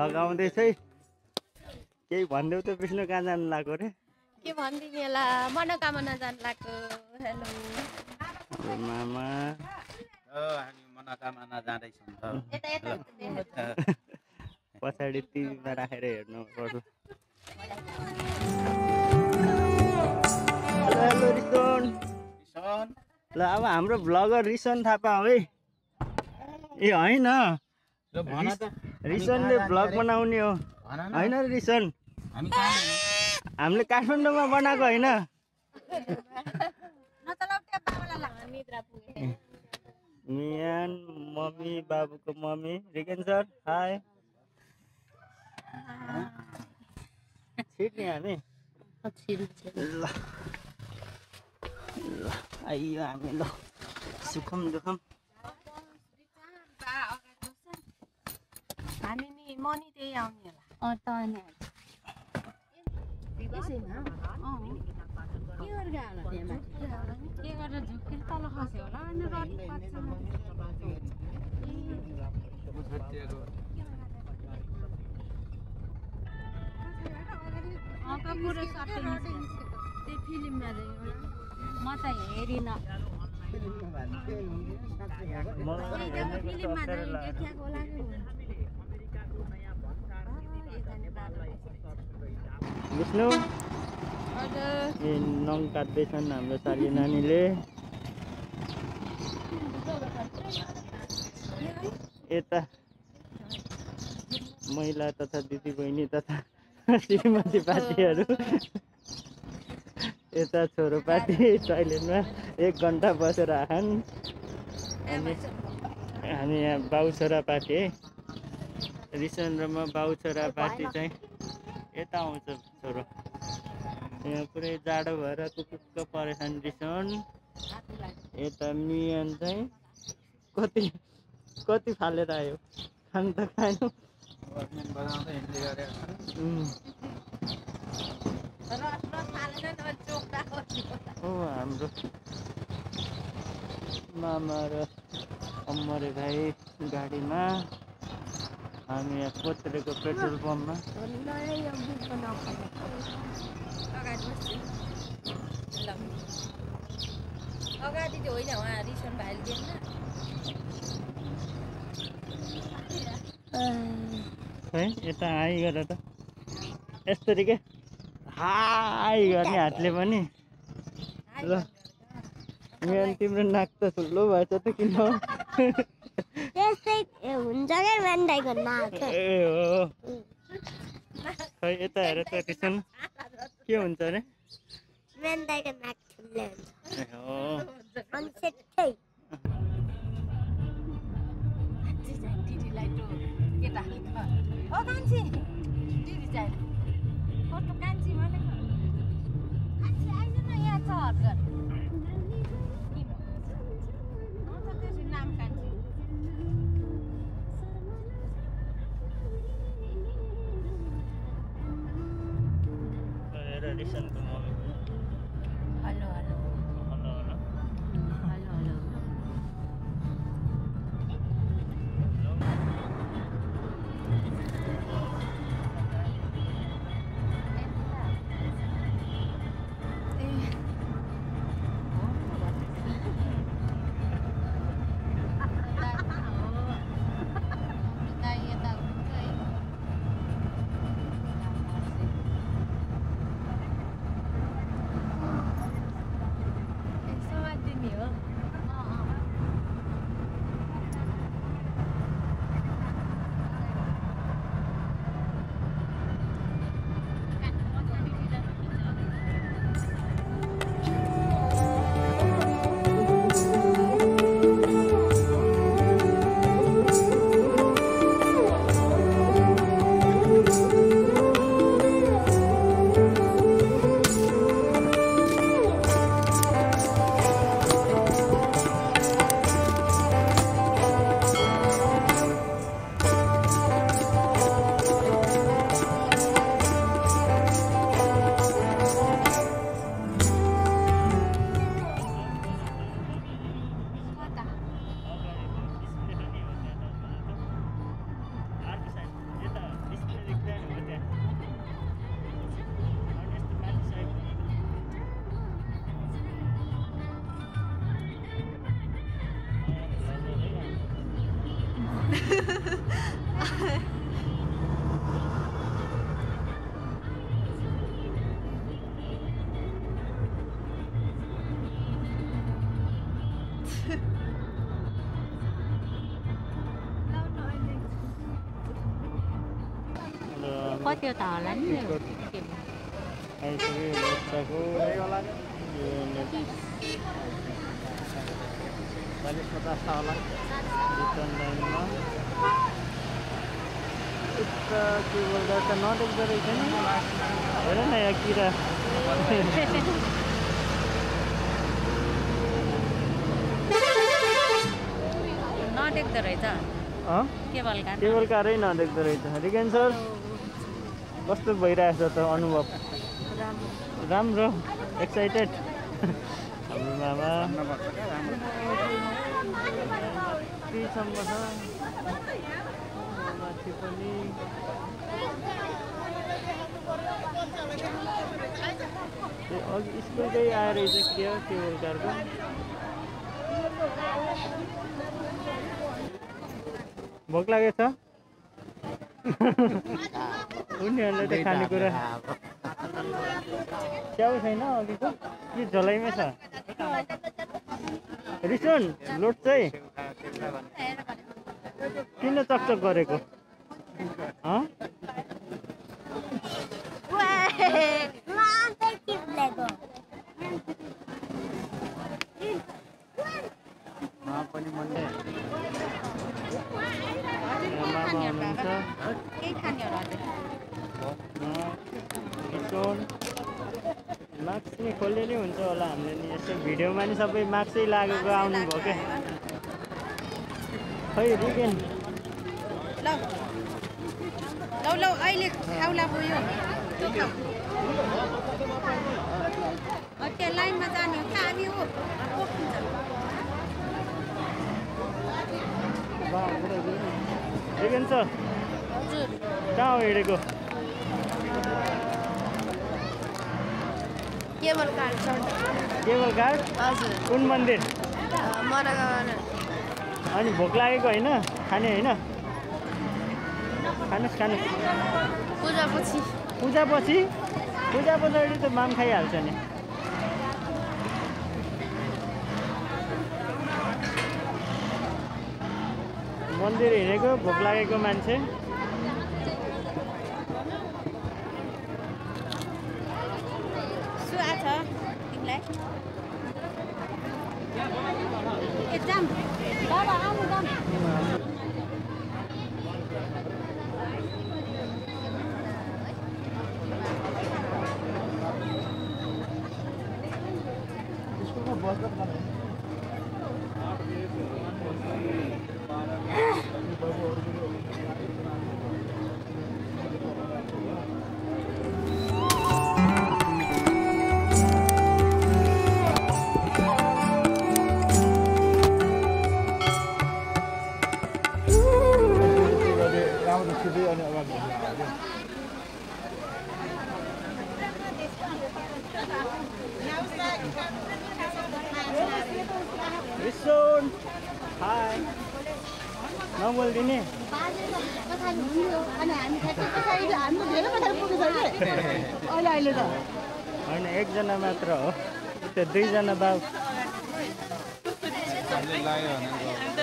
Vlog आउँदैछ है। केही भन्देऊ त विष्णु कहाँ जानु लाग्यो रे? के भन्दिने होला मनोकामना जानु लाग्यो। हेलो मामा हामी मनोकामना जाँदैछौँ पछाडि टिभीमा राखेर हेर्नु पर्छ। Hello risen. ल अब हाम्रो भ्लगर रिसन थापा हो है। ए होइन रिसनले भ्लग बनाउने हो होइन रिसन? हामीले काठमाडौँमा बनाएको होइन। मियान मम्मी बाबुको मम्मी रिकेन सर हाई। छिट्ने हामी ल आइयो हामी ल सुखम दुखम। हामी नि मनी त्यही आउने होला। के गरेर झुक्किएर तल खस्यो होला अनि त्यो फिल्ममा म त हेरिनँ। फिल्ममा देखाएको होला विष्णु ए नङ काट्दैछन् हाम्रो साली नानीले। यता महिला तथा दिदीबहिनी तथा श्रीमती पार्टीहरू यता छोरो पार्टी टोइलेटमा 1 घन्टा बसेर आछन्। अनि हामी यहाँ बाउ छोरा पार्टी है। रिसन र म बाउ छोरा पार्टी चाहिँ यता आउँछ छोरो। यहाँ पुरै जाडो भएर कुकुक्क परेछन् रिसन। यता मियान चाहिँ कति फालेर आयो खानु त खानु। हाम्रो मामा र अम्मरे भाइ गाडीमा हामी यहाँ कोत्रेको पेट्रोल पम्पमा। अगाडि त होइन उहाँ रिसन भाइले दिएन। है यता हाई गर त यस्तरी के हाई गर्ने हातले पनि। ल यहाँ तिम्रो नाक त ठुलो भएछ त किन? त्यस्तै हुन्छ क्या मेन्दाइको नाक। ए हो खै यता हेर त रिसन के हुन्छ अरे? मेन्दाइको नाक ठुलो हुन्छ। ए हो अनि सेट्टै दिदीलाई त केटा ओ कान्छी दिदी चाहिँ फोटो कान्छी भनेको कान्छी आइज न यहाँ छ हतगर। त्यसको नाम कान्छी। हेर रिसनको mummy. Hello hello hello hello hello hello Có tiêu tờ lắm rồi. आइसक्यो बच्चाको यो 40-50 होला रिटर्न लाइनमा यता के बोल्दा त नदेख्दो रहेछ नि हेर न यहाँ किरा नदेख्दो रहेछ केबल कारै नदेख्दो रहेछ रिगेन सर कस्तो भइरहेछ त अनुभव राम्रो एक्साइटेड हाम्रो मामा त्यहीसम्म छ माथि पनि अघि स्कुलकै आएर रहेछ के हो केबल कारको भोक लागेछ उनीहरूले त खानेकुरा च्याउ छैन अघिको के झलाइमै छ रिसोन लोड चाहिँ किन चकचक गरेको मास्क नि खोल्ने नै हुन्छ होला हामीले नि यस्तो भिडियोमा नि सबै मास्कै लागेको आउनुभयो क्या खै रिगेन लौ अहिले खाउला भयो त्यो लाइनमा जाने हो हामी हो रिगेन सर कहाँ हो हिँडेको केबल कार केबल कार हजुर कुन मन्दिर अनि भोक लागेको होइन खाने होइन खानुहोस् पूजा पछाडि त माम खाइहाल्छ नि मन्दिर हिँडेको भोक लागेको मान्छे रिसोन हाय नबोल्दिने होइन एकजना मात्र हो त्यो दुईजना बाबु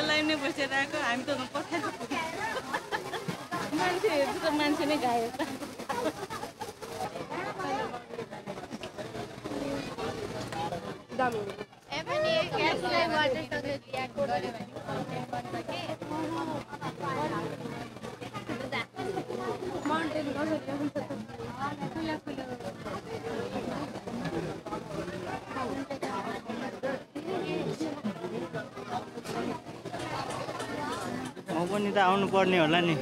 लाइनै बसिरहेको हामी त मान्छे नै गायो म पनि त आउनु पर्ने होला नि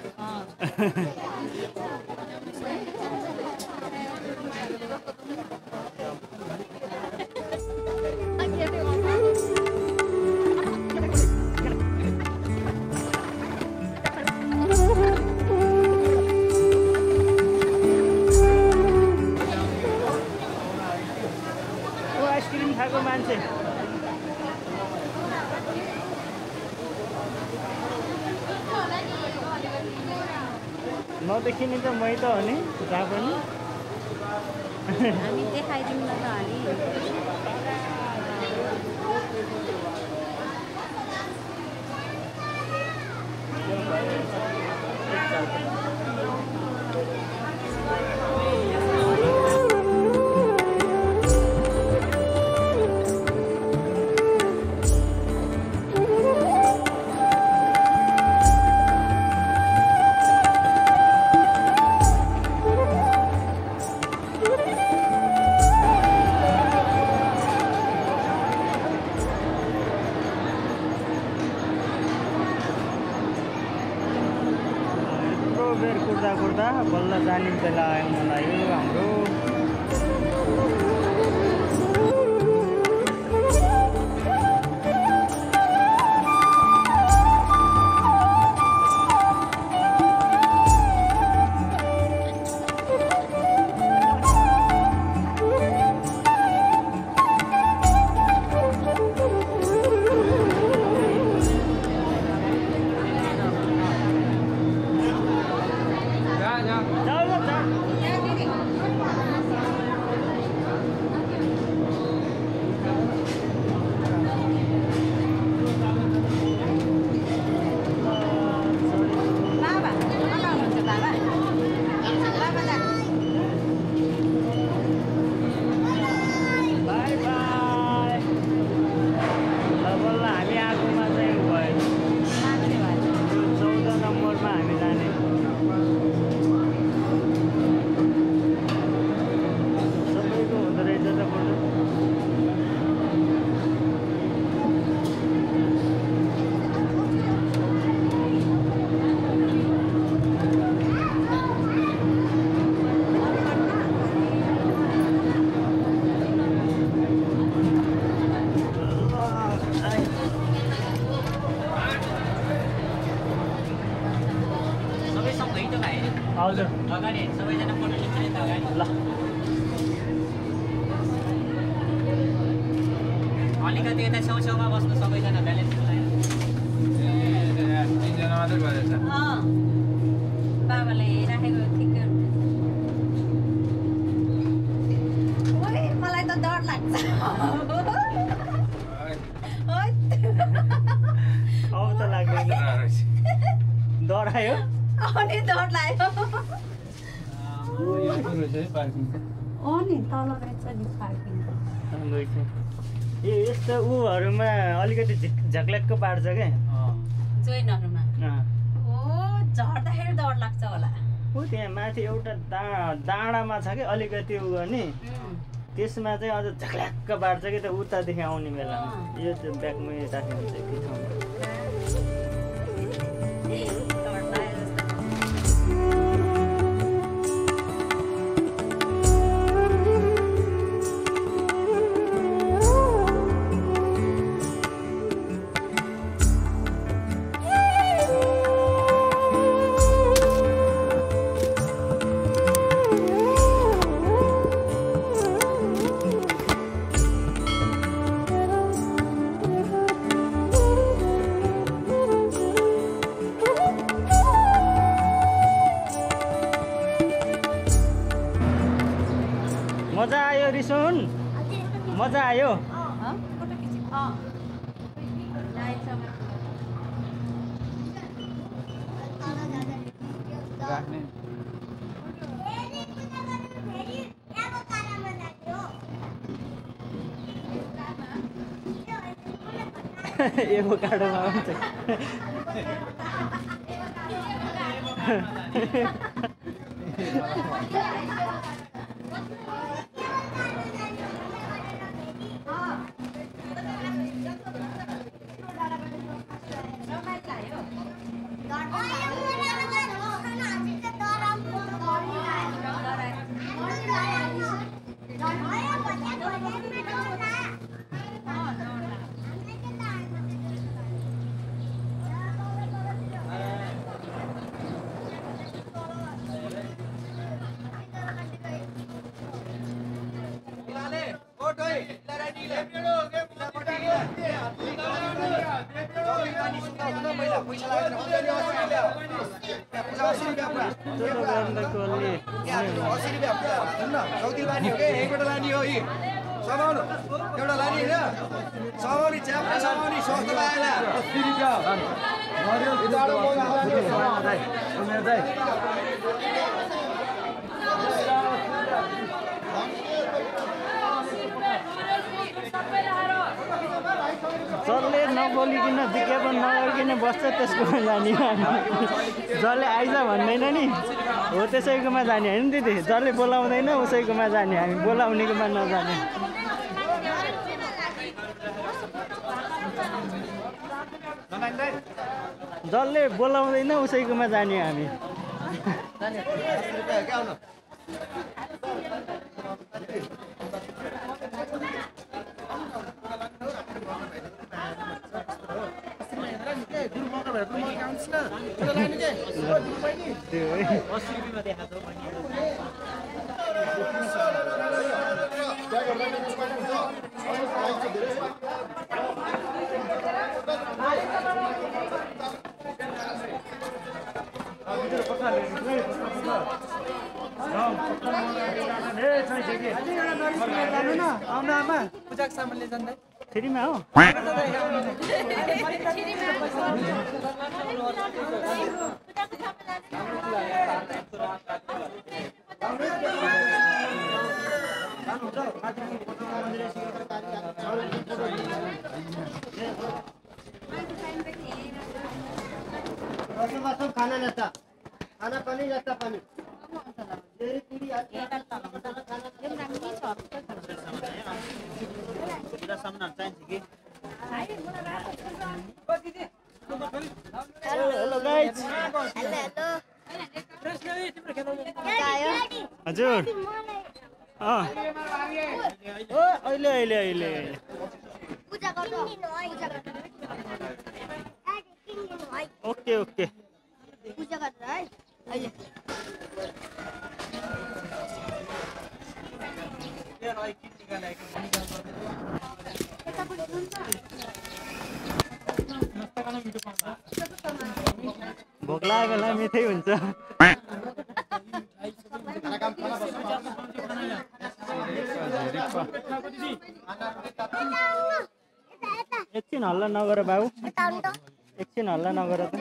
आइसक्रिम खाएको मान्छे देखिने त मै त हो नि जहाँ पनि हामी देखाइदिउँ न त अनि बेर कुर्दा कुर्दा बल्ल जाने बेला आयो मलाई यो हाम्रो हजुर अगाडि सबैजना फोटो खिच्ने त अगाडि ल अलिकति यता छेउछेउमा बस्नु सबैजना ब्यालेन्सको लागि तीनजना मात्रै गरेछ बाबाले राखेको ठिकै ओइ मलाई त डर लाग्छ अब त लाग्दैन डरायो अनि डर लाग्यो अनि तल रहेछ नि पार्किङ ए यस्तो उहरूमा अलिकति झक्ल्याक्क पार्छ क्या जोइनहरूमा ओ झर्दाखेरि डर लाग्छ होला ऊ त्यहाँ माथि एउटा डाँडामा छ कि अलिकति उ गर्ने त्यसमा चाहिँ अझ झक्ल्याक्क पार्छ कि त उतादेखि आउने बेलामा यो चाहिँ ब्यागमै राखेको हुन्छ त्यो ठाउँमा मजा आयो रिसुन मजा आयो एभोकाडोमा आउँछ चलो गर्नको अलि 80 रुपैयाँ सुन्न चौधी लाने हो के एकबाट लाने हो यी समाउनु एउटा लाने हैन समाउनी च्याप्टा समाउनी सस्तो लागेन 80 रुपैयाँ जसले नबोलिकन विज्ञापन नगरिकन बस्छ त्यसकोमा जाने जसले आइज भन्दैन नि हो त्यसैकोमा जाने होइन दिदी जसले बोलाउँदैन उसैकोमा जाने हामी बोलाउनेकोमा नजाने जसले बोलाउँदैन उसैकोमा जाने हामी फ्रीमा हो खाना जस्ता खाना पनि जस्ता पनि हेलो गाइज हजुर अहिले अहिले अहिले ओके ओके पूजा गरेर है अहिले भोक लागेको बेला मिठै हुन्छ एकछिन हल्ला नगर बाबु एकछिन हल्ला नगर त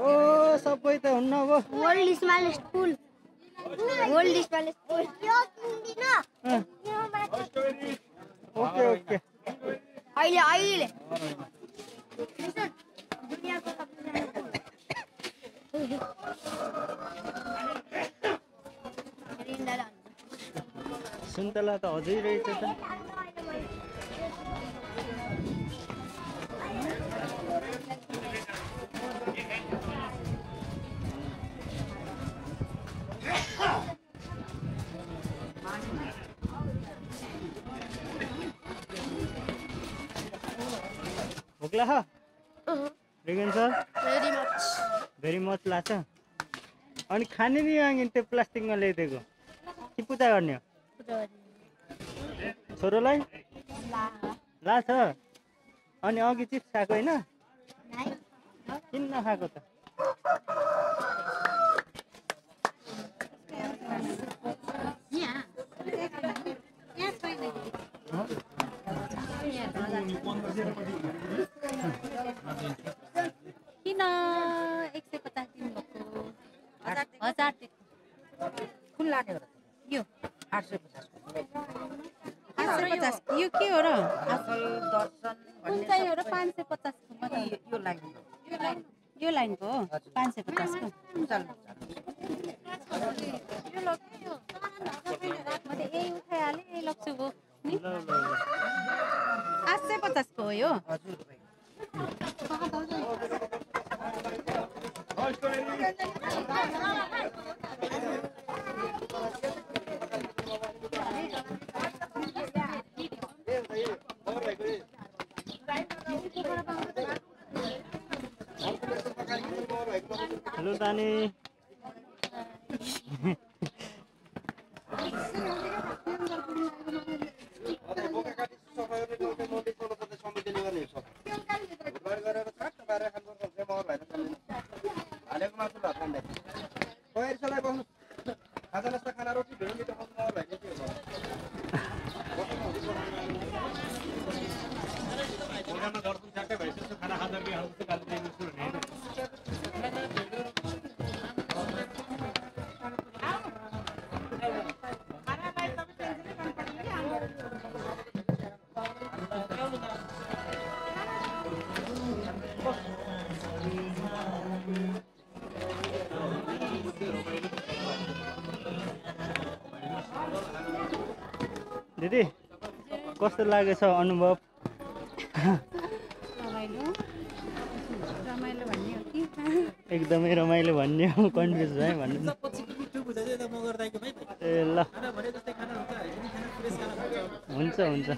ओ सबै त हुन्न अब वर्ल्ड स्मालेस्ट पुल वर्ल्ड स्मालेस्ट पुल ओके ओके अहिले अहिले सुन्तला त अझै रहेछ त भोक लाग्छ रिगन सर भेरी मच लाग्छ अनि खाने नि अघि त्यो प्लास्टिकमा ल्याइदिएको कि पूजा गर्ने हो छोरोलाई लाछ अनि अघि चिप्स खाएको होइन किन नखाएको त किन 150 दिनुभएको 1000 कुन लाने हो र यो 850 850 यो के हो र असल दर्शन कुन चाहिँ हो र 550 को यो लाइन यो लाइनको हो 550 को यो लग्यो म त यही उठाइहाले यही लग्छु गो नि 850 को हो यो हजुर भाइ हेलो तानी भुटभाड गरेर छट्ट पारेर खानुपर्छ भने मगर भएर चल्दैन हालेको मासु भात खाँदै तयारी चलाइ बस्नु खाजा नास्ता खाना रोटी ढेँडो मिठो खानु मगर भएर के हो खाना खाँदा के दिदी कस्तो लागेछ अनुभव एकदमै रमाइलो भन्ने हो कन्फ्युज भयो भन्नु ए ल हुन्छ हुन्छ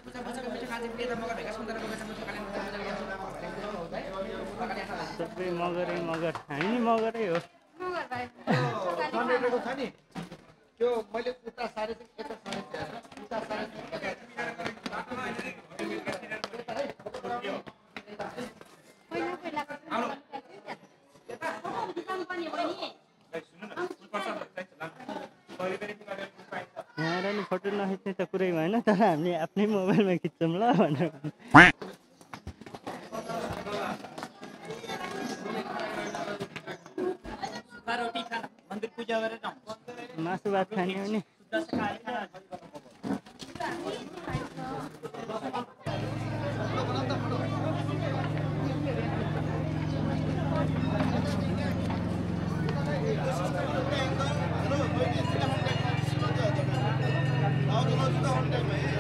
सबै मगरै मगर हामी नि मगरै हो छ नि त्यो मैले उता सारे यता सारे उता सारे यहाँ नि फोटो नखिच्ने त कुरै भएन तर हामीले आफ्नै मोबाइलमा खिच्छौँ ल भनेर मासु भात खाने हो नि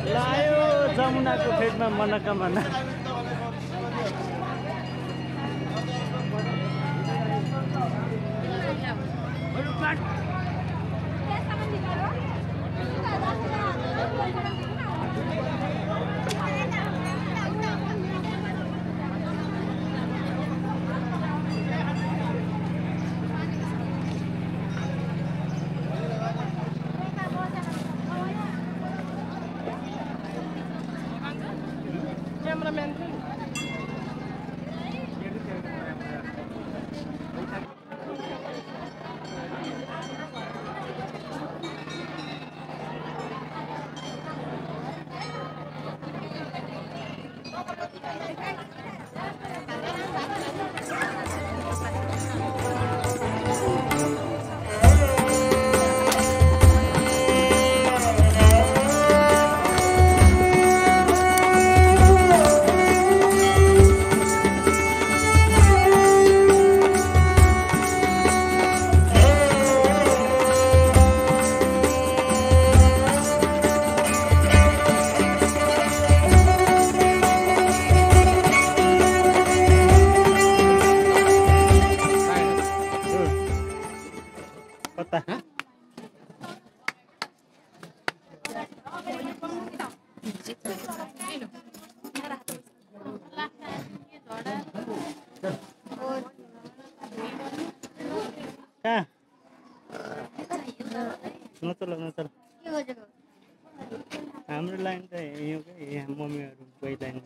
लायो जमुनाको फेदमा मनोकामना नचल हाम्रो लाइन त यो यहाँ मम्मीहरू गइलाइन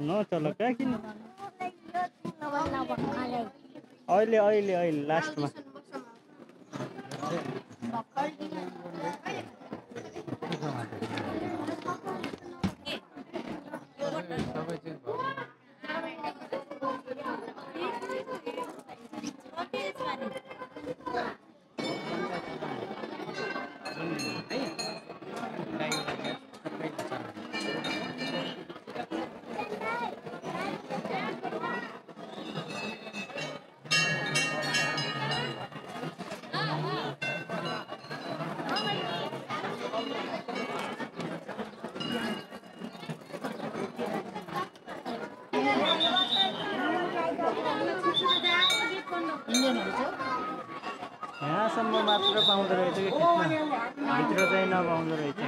नचल कहाँ किन अहिले लास्टमा यहाँसम्म मात्र पाउँदो रहेछ कि खिच्न भित्र चाहिँ नपाउँदो रहेछ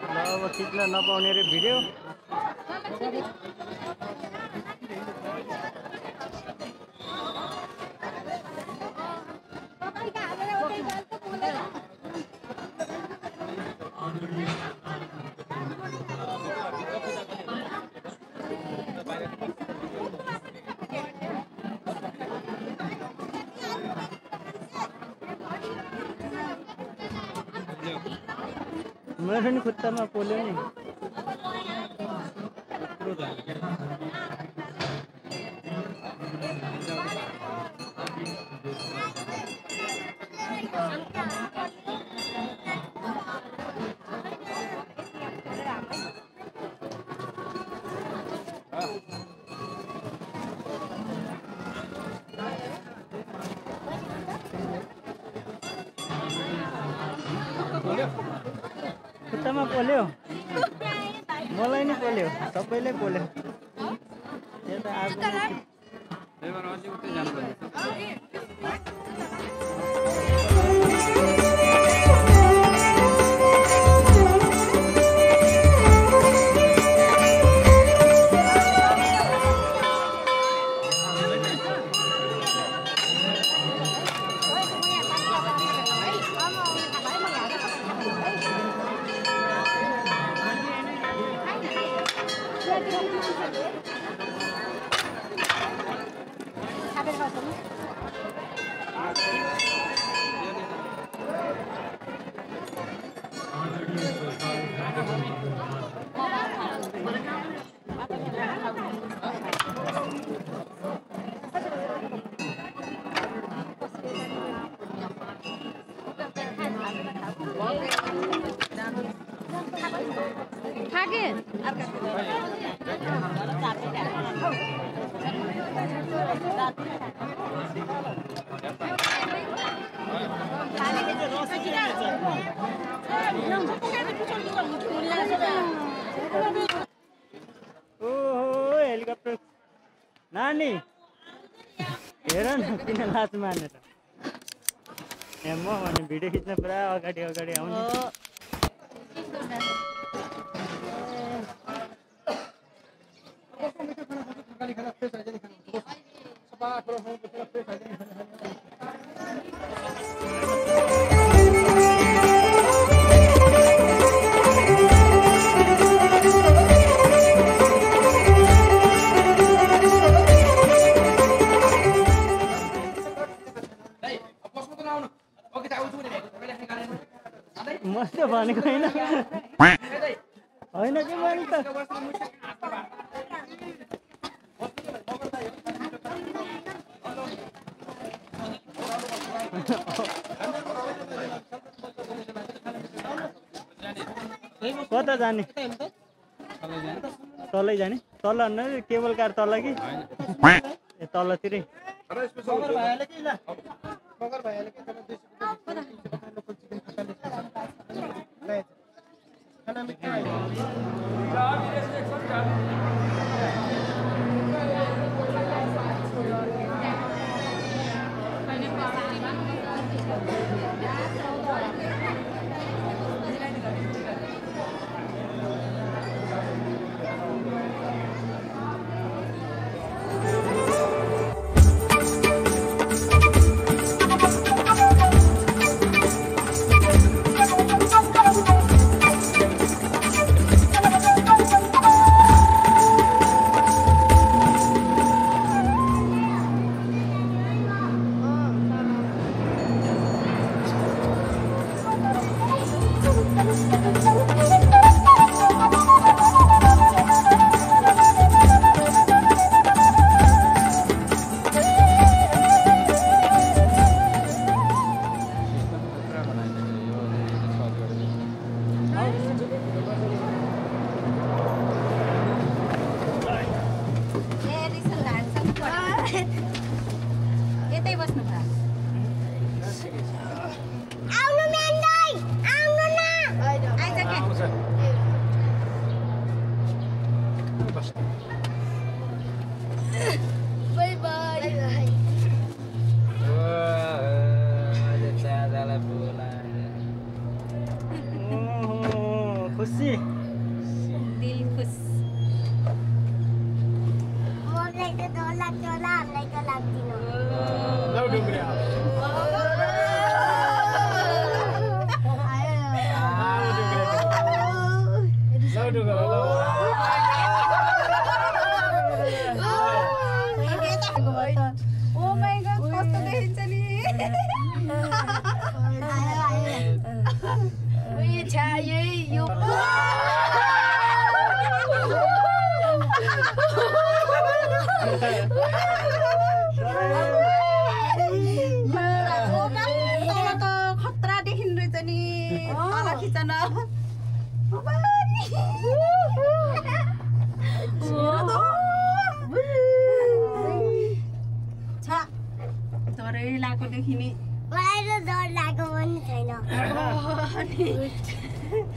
ल अब खिच्न नपाउने रे भिडियो मेरो नि खुट्टामा पोल्यो नि खुट्टामा पोल्यो मलाई नि पोल्यो सबैले पोल्यो यता आगो ओहो हेलिकप्टर नानी हेर न किन लाज मार्ने त म भने भिडियो खिच्न पुरा अगाडि आउने मस्त भनेको होइन होइन कि मैले त कता जाने तलै जाने तल केबल कार तल कि ए तलतिरै खुसी दिल खुश मलाई त डर लाग्छ होला हामीलाई त लाग्दिन ओ माय गॉड कस्तो देखिन्छ नि उयो छ यही यो डरै लागेको देखिने मलाई त डर लागेको पनि छैन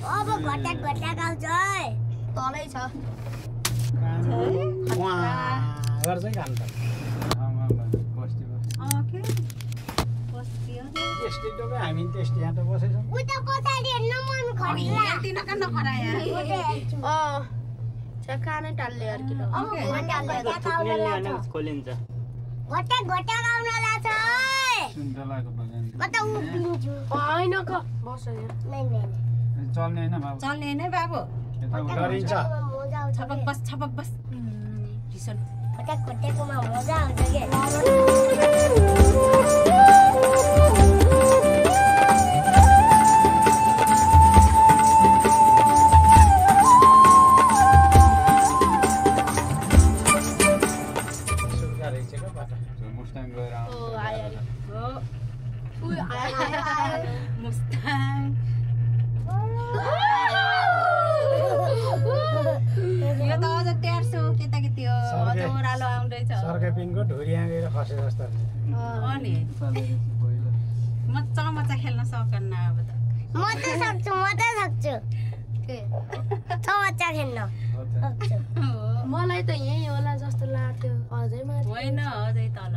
अब घटाक घटाक आउँछ है तलै छ गर्छ काम त हामी त्यस्तै यहाँ त बसेछौँ उता पछाडि हेर्न मन खड्ला कानै टाल्ले अर्किलो खोलिन्छ घटाक घटाक आउन लाग्छ है सुन्तलाको बगान म त उभिन्छु होइन क बस यहाँ नै नै चल्ने होइन बाबु चल्ने नै बाबु डरिन्छ मजा आउँछ छपक बस घटाक घटाकमा मजा आउँछ के मुस्ताङ गएर मुस्ताङ यो त अझ ट्यार्छु केटाकेटी हो अझ ओह्रालो आउँदैछ सर्के पिनको ढुरिया गएर खसे जस्तो अनि मजा खेल्न सक्दैन अब त म त सक्छु के चमचा खेल्न सक्छु मलाई त यही होला जस्तो लाग्थ्यो अझै माथि होइन अझै तल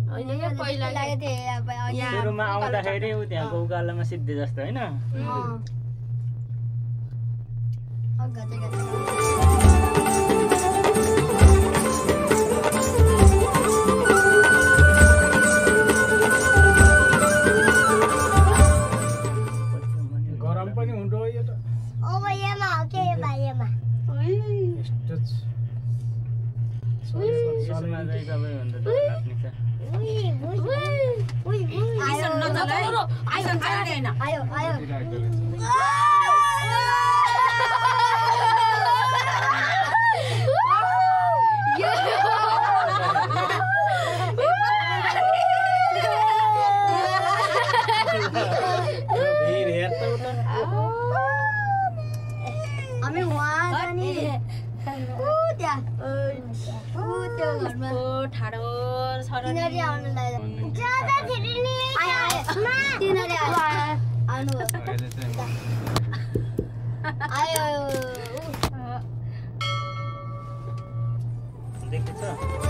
होइन यहाँ पहिला लागेको थियो अब सुरुमा आउँदाखेरि उ त्यहाँको उकालोमा सिद्धि जस्तो होइन गरम पनि हुँदो यो त अब यहाँ हो के बाहिरमा यसमा चाहिँ सबैभन्दा डर लाग्ने छ आयो भिड हेर्छ उता हामी वहाँ जाने त्यो घरमा ठाडो तिनीहरू आउनु लाग्यो जाँदाखेरि नि तिनीहरू आउनु आयो देखेछ